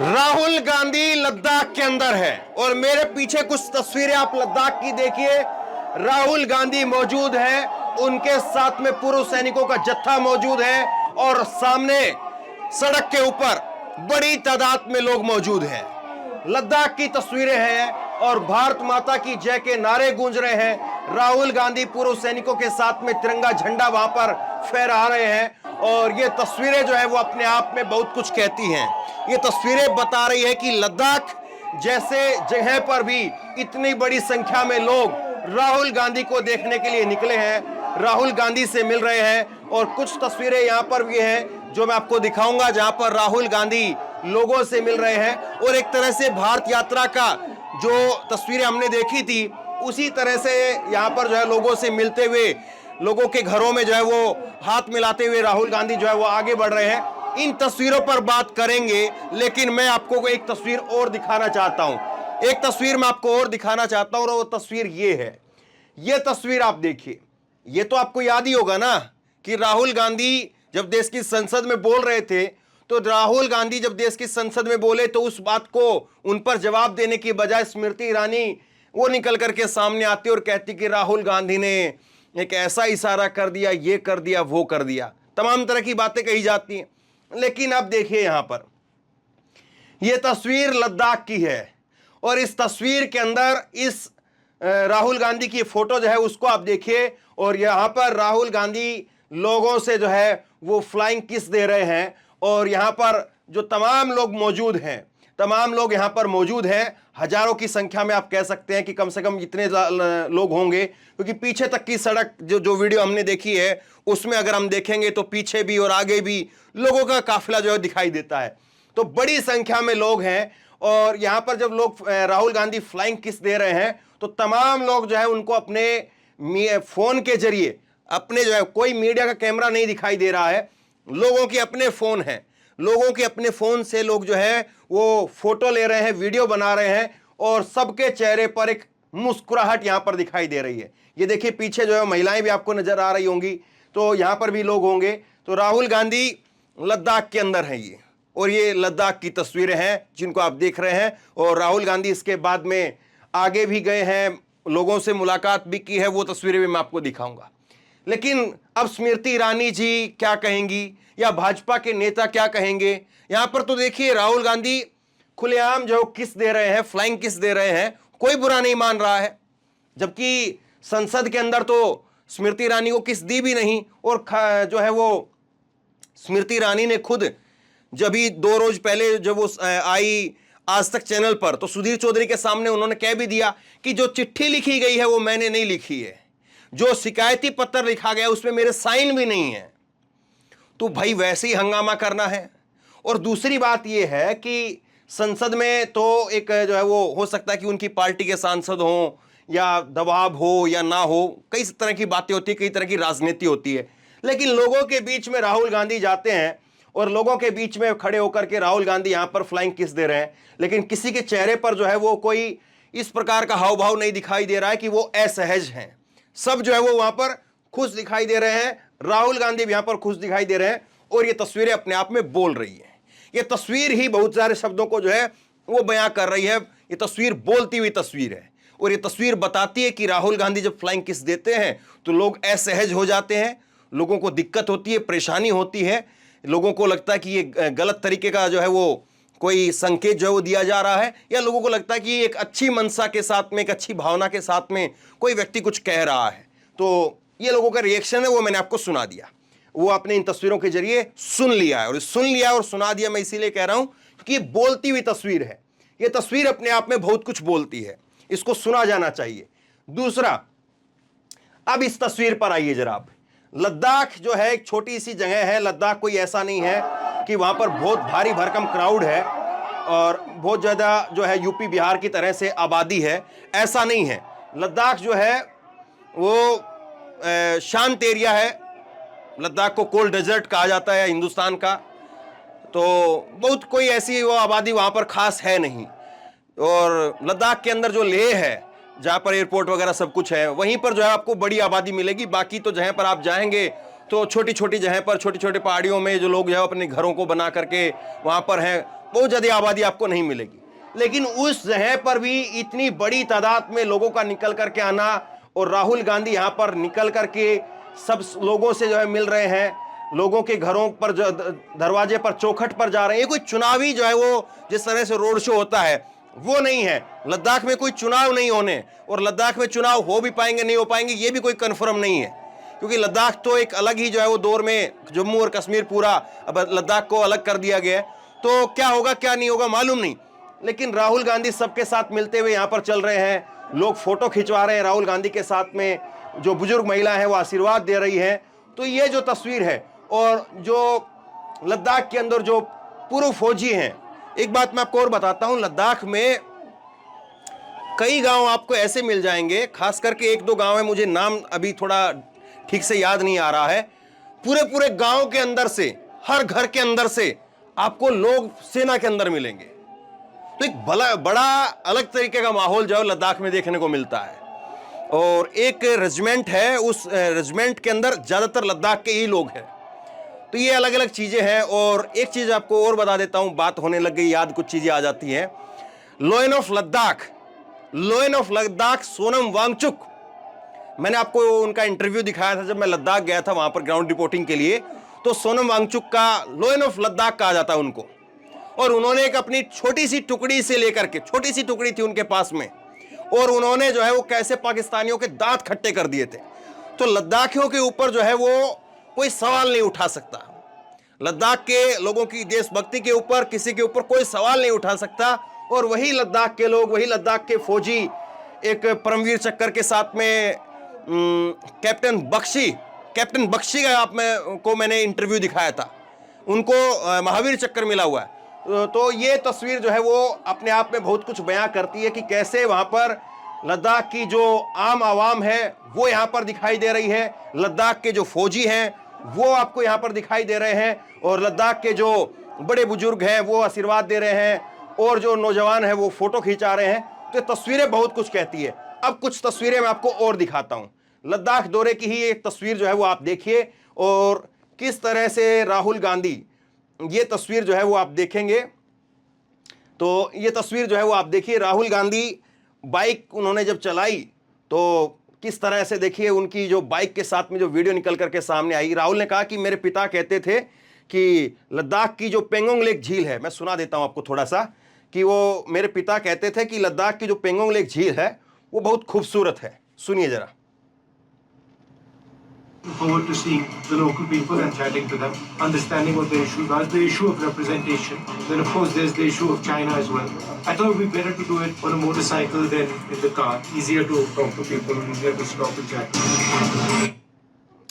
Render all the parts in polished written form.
राहुल गांधी लद्दाख के अंदर है और मेरे पीछे कुछ तस्वीरें आप लद्दाख की देखिए। राहुल गांधी मौजूद है, उनके साथ में पूर्व सैनिकों का जत्था मौजूद है और सामने सड़क के ऊपर बड़ी तादाद में लोग मौजूद हैं। लद्दाख की तस्वीरें हैं और भारत माता की जय के नारे गूंज रहे हैं। राहुल गांधी पूर्व सैनिकों के साथ में तिरंगा झंडा वहां पर फहरा रहे हैं और ये तस्वीरें जो है वो अपने आप में बहुत कुछ कहती हैं। ये तस्वीरें बता रही है कि लद्दाख जैसे जगह पर भी इतनी बड़ी संख्या में लोग राहुल गांधी को देखने के लिए निकले हैं, राहुल गांधी से मिल रहे हैं। और कुछ तस्वीरें यहां पर भी हैं जो मैं आपको दिखाऊंगा, जहां पर राहुल गांधी लोगों से मिल रहे हैं। और एक तरह से भारत यात्रा का जो तस्वीरें हमने देखी थी उसी तरह से यहां पर जो है लोगों से मिलते हुए, लोगों के घरों में जो है वो हाथ मिलाते हुए राहुल गांधी जो है वो आगे बढ़ रहे हैं। इन तस्वीरों पर बात करेंगे, लेकिन मैं आपको एक तस्वीर और दिखाना चाहता हूं। एक तस्वीर मैं आपको और दिखाना चाहता हूं और वो तस्वीर ये है। ये तस्वीर आप देखिए। ये तो आपको याद ही होगा ना कि राहुल गांधी जब देश की संसद में बोल रहे थे, तो राहुल गांधी जब देश की संसद में बोले तो उस बात को उन पर जवाब देने की बजाय स्मृति ईरानी वो निकल करके सामने आती और कहती कि राहुल गांधी ने एक ऐसा इशारा कर दिया, ये कर दिया, वो कर दिया, तमाम तरह की बातें कही जाती हैं। लेकिन अब देखिए यहां पर यह तस्वीर लद्दाख की है और इस तस्वीर के अंदर इस राहुल गांधी की फोटो जो है उसको आप देखिए और यहां पर राहुल गांधी लोगों से जो है वो फ्लाइंग किस दे रहे हैं। और यहां पर जो तमाम लोग मौजूद हैं, तमाम लोग यहां पर मौजूद हैं, हजारों की संख्या में आप कह सकते हैं कि कम से कम इतने लोग होंगे, क्योंकि पीछे तक की सड़क जो वीडियो हमने देखी है उसमें अगर हम देखेंगे तो पीछे भी और आगे भी लोगों का काफिला जो है दिखाई देता है। तो बड़ी संख्या में लोग हैं और यहां पर जब लोग राहुल गांधी फ्लाइंग किस दे रहे हैं तो तमाम लोग जो है उनको अपने फोन के जरिए, अपने जो है कोई मीडिया का कैमरा नहीं दिखाई दे रहा है, लोगों के अपने फोन हैं, लोगों के अपने फोन से लोग जो है वो फोटो ले रहे हैं, वीडियो बना रहे हैं और सबके चेहरे पर एक मुस्कुराहट यहां पर दिखाई दे रही है। ये देखिए पीछे जो है महिलाएं भी आपको नजर आ रही होंगी, तो यहां पर भी लोग होंगे। तो राहुल गांधी लद्दाख के अंदर है ये, और ये लद्दाख की तस्वीरें हैं जिनको आप देख रहे हैं। और राहुल गांधी इसके बाद में आगे भी गए हैं, लोगों से मुलाकात भी की है, वो तस्वीरें भी मैं आपको दिखाऊंगा। लेकिन अब स्मृति ईरानी जी क्या कहेंगी या भाजपा के नेता क्या कहेंगे? यहां पर तो देखिए राहुल गांधी खुलेआम जो किस दे रहे हैं, फ्लाइंग किस दे रहे हैं, कोई बुरा नहीं मान रहा है, जबकि संसद के अंदर तो स्मृति ईरानी को किस दी भी नहीं। और जो है वो स्मृति ईरानी ने खुद जब भी 2 रोज पहले जब वो आई आज तक चैनल पर, तो सुधीर चौधरी के सामने उन्होंने कह भी दिया कि जो चिट्ठी लिखी गई है वो मैंने नहीं लिखी है, जो शिकायती पत्र लिखा गया उसमें मेरे साइन भी नहीं है। तो भाई वैसे ही हंगामा करना है। और दूसरी बात यह है कि संसद में तो एक जो है वो हो सकता है कि उनकी पार्टी के सांसद हों या दबाव हो या ना हो, कई तरह की बातें होती है, कई तरह की राजनीति होती है। लेकिन लोगों के बीच में राहुल गांधी जाते हैं और लोगों के बीच में खड़े होकर के राहुल गांधी यहां पर फ्लाइंग किस दे रहे हैं, लेकिन किसी के चेहरे पर जो है वो कोई इस प्रकार का हाव भाव नहीं दिखाई दे रहा है कि वो असहज हैं। सब जो है वो वहां पर खुश दिखाई दे रहे हैं, राहुल गांधी भी यहां पर खुश दिखाई दे रहे हैं और ये तस्वीरें अपने आप में बोल रही हैं। ये तस्वीर ही बहुत सारे शब्दों को जो है वो बयां कर रही है। ये तस्वीर बोलती हुई तस्वीर है और ये तस्वीर बताती है कि राहुल गांधी जब फ्लाइंग किस देते हैं तो लोग असहज हो जाते हैं, लोगों को दिक्कत होती है, परेशानी होती है, लोगों को लगता है कि ये गलत तरीके का जो है वो कोई संकेत जो है वो दिया जा रहा है, या लोगों को लगता है कि एक अच्छी मनसा के साथ में, एक अच्छी भावना के साथ में कोई व्यक्ति कुछ कह रहा है। तो ये लोगों का रिएक्शन है वो मैंने आपको सुना दिया, वो आपने इन तस्वीरों के जरिए सुन लिया है। और सुन लिया और सुना दिया मैं इसीलिए कह रहा हूं क्योंकि ये बोलती हुई तस्वीर है। ये तस्वीर अपने आप में बहुत कुछ बोलती है, इसको सुना जाना चाहिए। दूसरा, अब इस तस्वीर पर आइए जरा आप। लद्दाख जो है एक छोटी सी जगह है, लद्दाख कोई ऐसा नहीं है कि वहां पर बहुत भारी भरकम क्राउड है और बहुत ज़्यादा जो है यूपी बिहार की तरह से आबादी है, ऐसा नहीं है। लद्दाख जो है वो शांत एरिया है। लद्दाख को कोल्ड डेजर्ट कहा जाता है हिंदुस्तान का, तो बहुत कोई ऐसी वो आबादी वहाँ पर खास है नहीं। और लद्दाख के अंदर जो लेह है जहाँ पर एयरपोर्ट वगैरह सब कुछ है, वहीं पर जो है आपको बड़ी आबादी मिलेगी। बाकी तो जहाँ पर आप जाएंगे तो छोटी छोटी जगह पर, छोटी छोटी पहाड़ियों में जो लोग जो है अपने घरों को बना करके वहाँ पर हैं, बहुत ज़्यादा आबादी आपको नहीं मिलेगी, लेकिन उस जगह पर भी इतनी बड़ी तादाद में लोगों का निकल करके आना, और राहुल गांधी यहाँ पर निकल करके सब लोगों से जो है मिल रहे हैं, लोगों के घरों पर जो दरवाजे पर चौखट पर जा रहे हैं। ये कोई चुनावी जो है वो जिस तरह से रोड शो होता है वो नहीं है। लद्दाख में कोई चुनाव नहीं होने, और लद्दाख में चुनाव हो भी पाएंगे नहीं हो पाएंगे ये भी कोई कंफर्म नहीं है, क्योंकि लद्दाख तो एक अलग ही जो है वो दौर में, जम्मू और कश्मीर पूरा अब लद्दाख को अलग कर दिया गया है, तो क्या होगा क्या नहीं होगा मालूम नहीं। लेकिन राहुल गांधी सबके साथ मिलते हुए यहाँ पर चल रहे हैं, लोग फोटो खिंचवा रहे हैं राहुल गांधी के साथ में, जो बुजुर्ग महिला है वो आशीर्वाद दे रही है। तो ये जो तस्वीर है, और जो लद्दाख के अंदर जो पूर्व फौजी हैं, एक बात मैं आपको और बताता हूं, लद्दाख में कई गांव आपको ऐसे मिल जाएंगे, खास करके एक दो गांव है, मुझे नाम अभी थोड़ा ठीक से याद नहीं आ रहा है, पूरे पूरे गांव के अंदर से, हर घर के अंदर से आपको लोग सेना के अंदर मिलेंगे। तो एक बड़ा अलग तरीके का माहौल जो है लद्दाख में देखने को मिलता है। और एक रेजिमेंट है, उस रेजिमेंट के अंदर ज़्यादातर लद्दाख के ही लोग हैं। तो ये अलग अलग चीज़ें हैं। और एक चीज़ आपको और बता देता हूँ, बात होने लग गई, याद कुछ चीज़ें आ जाती हैं। लोयन ऑफ लद्दाख सोनम वांगचुक, मैंने आपको उनका इंटरव्यू दिखाया था जब मैं लद्दाख गया था वहाँ पर ग्राउंड रिपोर्टिंग के लिए। तो सोनम वांगचुक का लोयन ऑफ लद्दाख कहा जाता है उनको। और उन्होंने एक अपनी छोटी सी टुकड़ी से लेकर के, छोटी सी टुकड़ी थी उनके पास में, और उन्होंने जो है वो कैसे पाकिस्तानियों के दांत खट्टे कर दिए थे। तो लद्दाखियों के ऊपर जो है वो कोई सवाल नहीं उठा सकता, लद्दाख के लोगों की देशभक्ति के ऊपर किसी के ऊपर कोई सवाल नहीं उठा सकता। और वही लद्दाख के लोग, वही लद्दाख के फौजी, एक परमवीर चक्कर के साथ में कैप्टन बख्शी का मैंने इंटरव्यू दिखाया था, उनको महावीर चक्कर मिला हुआ है। तो ये तस्वीर जो है वो अपने आप में बहुत कुछ बयां करती है कि कैसे वहाँ पर लद्दाख की जो आम आवाम है वो यहाँ पर दिखाई दे रही है, लद्दाख के जो फौजी हैं वो आपको यहाँ पर दिखाई दे रहे हैं, और लद्दाख के जो बड़े बुजुर्ग हैं वो आशीर्वाद दे रहे हैं, और जो नौजवान हैं वो फोटो खिंचा रहे हैं। तो तस्वीरें बहुत कुछ कहती है। अब कुछ तस्वीरें मैं आपको और दिखाता हूँ, लद्दाख दौरे की ही एक तस्वीर जो है वो आप देखिए, और किस तरह से राहुल गांधी, ये तस्वीर जो है वो आप देखेंगे, तो ये तस्वीर जो है वो आप देखिए, राहुल गांधी बाइक उन्होंने जब चलाई तो किस तरह से देखिए उनकी जो बाइक के साथ में जो वीडियो निकल करके सामने आई। राहुल ने कहा कि मेरे पिता कहते थे कि लद्दाख की जो पेंगोंग लेक झील है, मैं सुना देता हूं आपको थोड़ा सा, कि वो मेरे पिता कहते थे कि लद्दाख की जो पेंगोंग लेक झील है वो बहुत खूबसूरत है। सुनिए जरा। Forward to seeing the local people and chatting to them, understanding what the issues are, the issue of representation. Then of course there's the issue of China as well. I thought it would be better to do it on a motorcycle than in the car. Easier to talk to people, easier to stop and chat.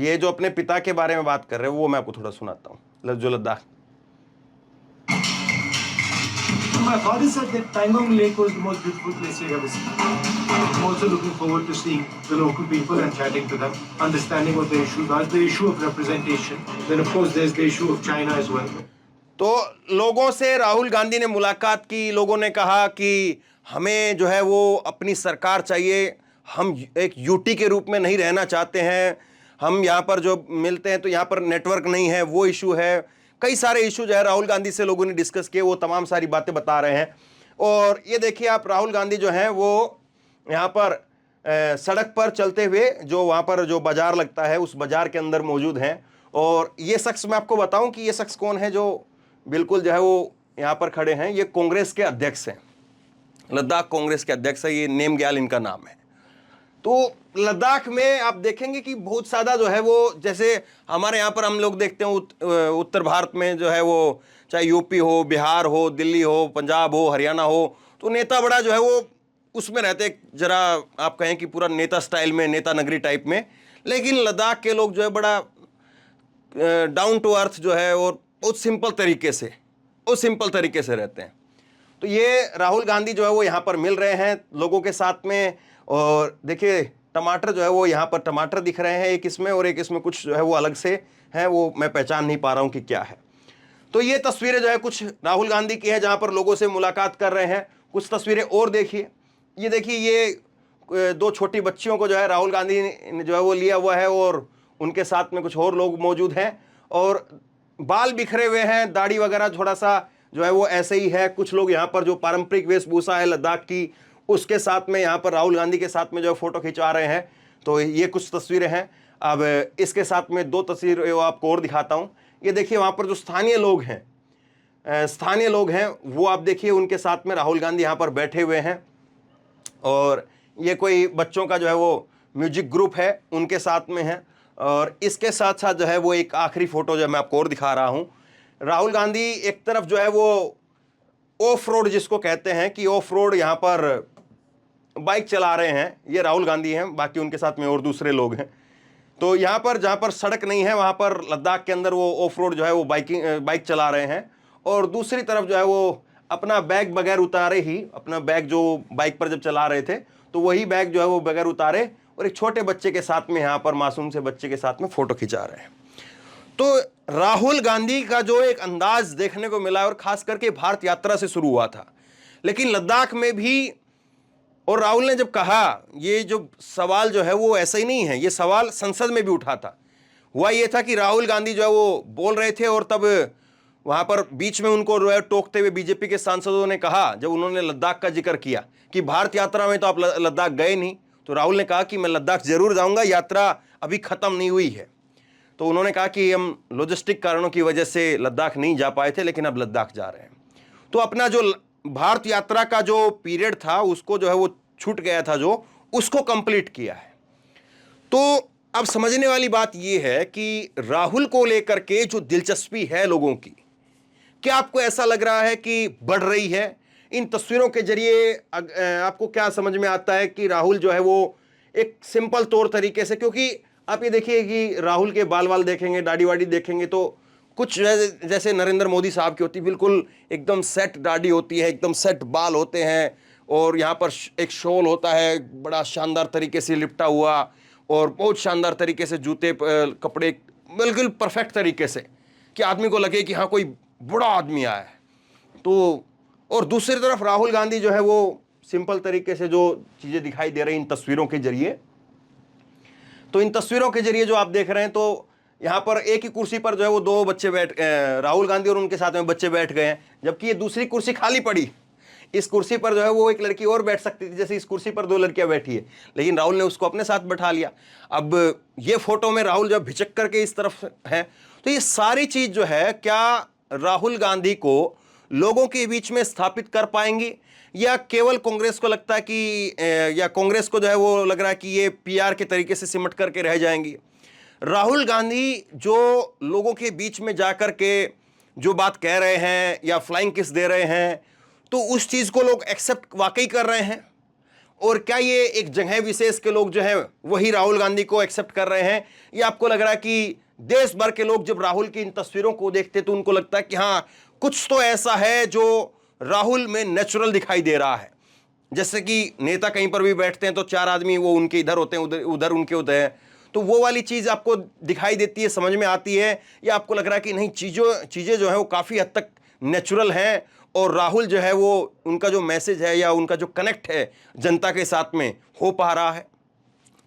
ये जो अपने पिता के बारे में बात कर रहे हैं वो मैं आपको थोड़ा सुनाता हूँ, जो Ladakh. My father said that Pangong Lake was the most beautiful place he'd ever seen. I'm also looking forward to seeing the local people and chatting to them, understanding what the issues are, the issue of representation. Then of course there's the issue of China as well. तो लोगों से राहुल गांधी ने मुलाकात की, लोगों ने कहा कि हमें जो है वो अपनी सरकार चाहिए, हम एक यूटी के रूप में नहीं रहना चाहते हैं, हम यहाँ पर जो मिलते हैं तो यहाँ पर नेटवर्क नहीं है, वो इशू है। कई सारे इशू जो है राहुल गांधी से लोगों ने डिस्कस किए, वो तमाम सारी बातें बता रहे हैं। और ये देखिए आप, राहुल गांधी जो हैं वो यहाँ पर सड़क पर चलते हुए, जो वहाँ पर जो बाज़ार लगता है उस बाज़ार के अंदर मौजूद हैं। और ये शख्स, मैं आपको बताऊं कि ये शख्स कौन है जो बिल्कुल जो है वो यहाँ पर खड़े हैं, ये कांग्रेस के अध्यक्ष हैं, लद्दाख कांग्रेस के अध्यक्ष है, ये नेमग्याल इनका नाम है। तो लद्दाख में आप देखेंगे कि बहुत ज़्यादा जो है वो, जैसे हमारे यहाँ पर हम लोग देखते हैं उत्तर भारत में जो है वो, चाहे यूपी हो, बिहार हो, दिल्ली हो, पंजाब हो, हरियाणा हो, तो नेता बड़ा जो है वो उसमें रहते, जरा आप कहें कि पूरा नेता स्टाइल में, नेता नगरी टाइप में। लेकिन लद्दाख के लोग जो है बड़ा डाउन टू अर्थ जो है और बहुत सिंपल तरीके से रहते हैं। तो ये राहुल गांधी जो है वो यहाँ पर मिल रहे हैं लोगों के साथ में। और देखिए टमाटर जो है वो यहाँ पर टमाटर दिख रहे हैं, एक इसमें और एक इसमें कुछ जो है वो अलग से हैं, वो मैं पहचान नहीं पा रहा हूँ कि क्या है। तो ये तस्वीरें जो है कुछ राहुल गांधी की है जहाँ पर लोगों से मुलाकात कर रहे हैं। कुछ तस्वीरें और देखिए, ये देखिए, ये दो छोटी बच्चियों को जो है राहुल गांधी ने जो है वो लिया हुआ है, और उनके साथ में कुछ और लोग मौजूद हैं, और बाल बिखरे हुए हैं, दाढ़ी वगैरह थोड़ा सा जो है वो ऐसे ही है। कुछ लोग यहाँ पर जो पारंपरिक वेशभूषा है लद्दाख की, उसके साथ में यहाँ पर राहुल गांधी के साथ में जो है फोटो खिंचवा रहे हैं। तो ये कुछ तस्वीरें हैं। अब इसके साथ में 2 तस्वीरें आपको और दिखाता हूँ। ये देखिए वहाँ पर जो स्थानीय लोग हैं वो आप देखिए, उनके साथ में राहुल गांधी यहाँ पर बैठे हुए हैं। और ये कोई बच्चों का जो है वो म्यूजिक ग्रुप है, उनके साथ में है। और इसके साथ साथ जो है वो एक आखिरी फोटो जो मैं आपको और दिखा रहा हूँ। राहुल गांधी एक तरफ जो है वो ऑफ रोड जिसको कहते हैं कि ऑफ रोड यहाँ पर बाइक चला रहे हैं, ये राहुल गांधी हैं, बाकी उनके साथ में और दूसरे लोग हैं। तो यहाँ पर जहाँ पर सड़क नहीं है वहाँ पर लद्दाख के अंदर वो ऑफ रोड जो है वो बाइक चला रहे हैं। और दूसरी तरफ जो है वो अपना बैग बगैर उतारे ही, अपना बैग जो बाइक पर जब चला रहे थे तो वही बैग जो है वो बगैर उतारे और एक छोटे बच्चे के साथ में, यहाँ पर मासूम से बच्चे के साथ में फोटो खिंचा रहे हैं। तो राहुल गांधी का जो एक अंदाज देखने को मिला, और खास करके भारत यात्रा से शुरू हुआ था, लेकिन लद्दाख में भी। और राहुल ने जब कहा, ये जो सवाल जो है वो ऐसा ही नहीं है, ये सवाल संसद में भी उठा था। हुआ ये था कि राहुल गांधी जो है वो बोल रहे थे और तब वहाँ पर बीच में उनको जो है टोकते हुए बीजेपी के सांसदों ने कहा, जब उन्होंने लद्दाख का जिक्र किया कि भारत यात्रा में तो आप लद्दाख गए नहीं, तो राहुल ने कहा कि मैं लद्दाख जरूर जाऊंगा, यात्रा अभी खत्म नहीं हुई है। तो उन्होंने कहा कि हम लॉजिस्टिक कारणों की वजह से लद्दाख नहीं जा पाए थे, लेकिन अब लद्दाख जा रहे हैं। तो अपना जो भारत यात्रा का जो पीरियड था उसको जो है वो छूट गया था, जो उसको कंप्लीट किया है। तो अब समझने वाली बात यह है कि राहुल को लेकर के जो दिलचस्पी है लोगों की, क्या आपको ऐसा लग रहा है कि बढ़ रही है? इन तस्वीरों के जरिए आपको क्या समझ में आता है कि राहुल जो है वो एक सिंपल तौर तरीके से, क्योंकि आप ये देखिए कि राहुल के बाल देखेंगे, दाढ़ी वाड़ी देखेंगे तो कुछ जैसे नरेंद्र मोदी साहब की होती, बिल्कुल एकदम सेट दाढ़ी होती है, एकदम सेट बाल होते हैं, और यहाँ पर एक शॉल होता है बड़ा शानदार तरीके से लिपटा हुआ, और बहुत शानदार तरीके से जूते कपड़े बिल्कुल परफेक्ट तरीके से, कि आदमी को लगे कि हाँ कोई बड़ा आदमी आया है। तो और दूसरी तरफ राहुल गांधी जो है वो सिंपल तरीके से जो चीज़ें दिखाई दे रही इन तस्वीरों के जरिए, तो इन तस्वीरों के जरिए जो आप देख रहे हैं, तो यहाँ पर एक ही कुर्सी पर जो है वो 2 बच्चे राहुल गांधी और उनके साथ में बच्चे बैठ गए हैं, जबकि ये दूसरी कुर्सी खाली पड़ी। इस कुर्सी पर जो है वो एक लड़की और बैठ सकती थी, जैसे इस कुर्सी पर 2 लड़कियां बैठी है, लेकिन राहुल ने उसको अपने साथ बैठा लिया। अब ये फोटो में राहुल जब भिचक करके इस तरफ है, तो ये सारी चीज जो है क्या राहुल गांधी को लोगों के बीच में स्थापित कर पाएंगी, या केवल कांग्रेस को लगता है कि या कांग्रेस को जो है वो लग रहा है कि ये पीआर के तरीके से सिमट करके रह जाएंगी? राहुल गांधी जो लोगों के बीच में जाकर के जो बात कह रहे हैं या फ्लाइंग किस दे रहे हैं, तो उस चीज़ को लोग एक्सेप्ट वाकई कर रहे हैं? और क्या ये एक जगह विशेष के लोग जो हैं वही राहुल गांधी को एक्सेप्ट कर रहे हैं, या आपको लग रहा है कि देश भर के लोग जब राहुल की इन तस्वीरों को देखते तो उनको लगता है कि हाँ कुछ तो ऐसा है जो राहुल में नेचुरल दिखाई दे रहा है? जैसे कि नेता कहीं पर भी बैठते हैं तो 4 आदमी वो उनके इधर होते हैं, उधर उनके उधर है, तो वो वाली चीज़ आपको दिखाई देती है, समझ में आती है, या आपको लग रहा है कि नहीं चीज़ें जो है वो काफ़ी हद तक नेचुरल हैं, और राहुल जो है वो उनका जो मैसेज है या उनका जो कनेक्ट है जनता के साथ में हो पा रहा है?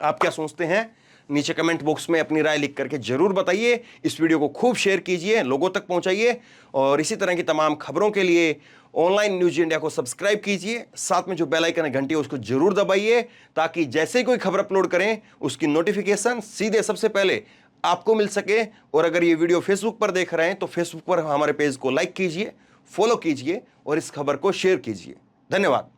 आप क्या सोचते हैं? नीचे कमेंट बॉक्स में अपनी राय लिख करके जरूर बताइए। इस वीडियो को खूब शेयर कीजिए, लोगों तक पहुंचाइए, और इसी तरह की तमाम खबरों के लिए ऑनलाइन न्यूज इंडिया को सब्सक्राइब कीजिए। साथ में जो बेल आइकन है घंटी है उसको जरूर दबाइए, ताकि जैसे ही कोई खबर अपलोड करें उसकी नोटिफिकेशन सीधे सबसे पहले आपको मिल सके। और अगर ये वीडियो फेसबुक पर देख रहे हैं तो फेसबुक पर हमारे पेज को लाइक कीजिए, फॉलो कीजिए और इस खबर को शेयर कीजिए। धन्यवाद।